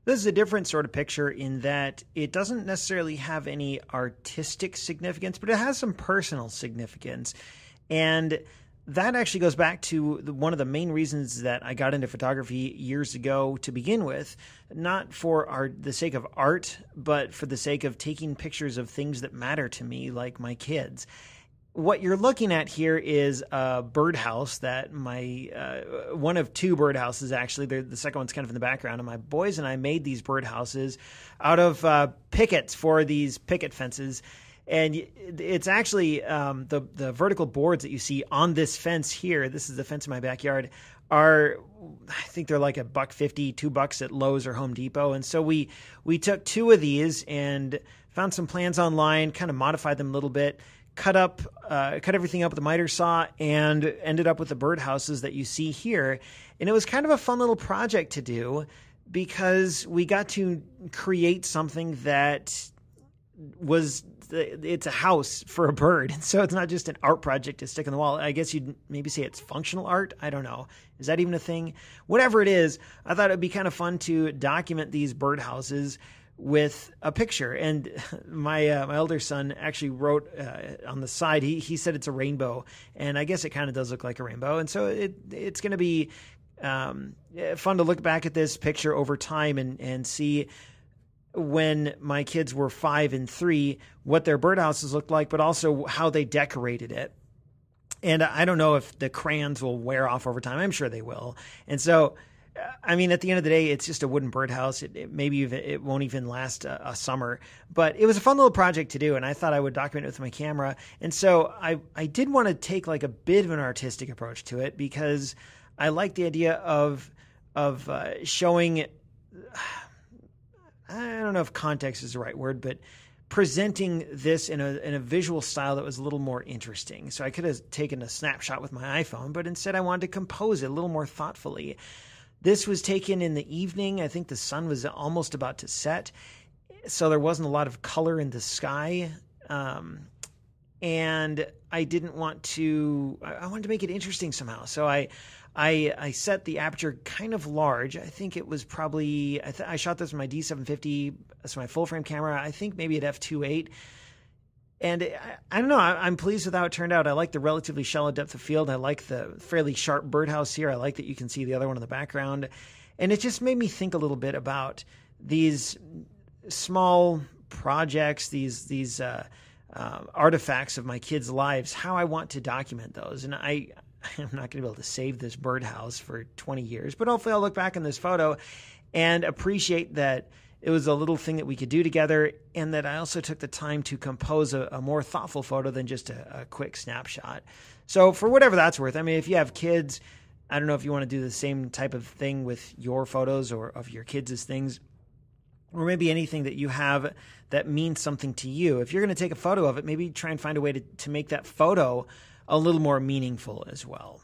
This is a different sort of picture in that it doesn't necessarily have any artistic significance, but it has some personal significance. And that actually goes back to one of the main reasons that I got into photography years ago to begin with, not for the sake of art, but for the sake of taking pictures of things that matter to me, like my kids. What you're looking at here is a birdhouse that one of two birdhouses, actually. The second one's kind of in the background. And my boys and I made these birdhouses out of pickets for these picket fences. And it's actually the vertical boards that you see on this fence here. This is the fence in my backyard. I think they're like $1.50, $2 at Lowe's or Home Depot. And so we took two of these and found some plans online, kind of modified them a little bit, cut everything up with a miter saw, and ended up with the birdhouses that you see here. And it was kind of a fun little project to do because we got to create something that it's a house for a bird. And so it's not just an art project to stick on the wall. I guess you'd maybe say it's functional art. I don't know. Is that even a thing? Whatever it is, I thought it'd be kind of fun to document these birdhouses with a picture. And my elder son actually wrote on the side, he said it's a rainbow, and I guess it kind of does look like a rainbow. And so it's going to be fun to look back at this picture over time and see when my kids were 5 and 3 what their birdhouses looked like, but also how they decorated it. And I don't know if the crayons will wear off over time. I'm sure they will. And so I mean, at the end of the day, it's just a wooden birdhouse. It won't even last a summer, but it was a fun little project to do, and I thought I would document it with my camera. And so I did want to take like a bit of an artistic approach to it because I like the idea of showing. I don't know if context is the right word, but presenting this in a visual style that was a little more interesting. So I could have taken a snapshot with my iPhone, but instead I wanted to compose it a little more thoughtfully. This was taken in the evening. I think the sun was almost about to set, so there wasn't a lot of color in the sky. And I didn't want to, I wanted to make it interesting somehow. So I set the aperture kind of large. I think it was probably, I shot this with my D750, that's my full frame camera. I think maybe at f2.8. And I don't know, I'm pleased with how it turned out. I like the relatively shallow depth of field. I like the fairly sharp birdhouse here. I like that you can see the other one in the background. And it just made me think a little bit about these small projects, these artifacts of my kids' lives, how I want to document those. And I'm not going to be able to save this birdhouse for 20 years, but hopefully I'll look back on this photo and appreciate that it was a little thing that we could do together, and that I also took the time to compose a more thoughtful photo than just a quick snapshot. So for whatever that's worth, I mean, if you have kids, I don't know if you want to do the same type of thing with your photos or of your kids' things, or maybe anything that you have that means something to you. If you're going to take a photo of it, maybe try and find a way to make that photo a little more meaningful as well.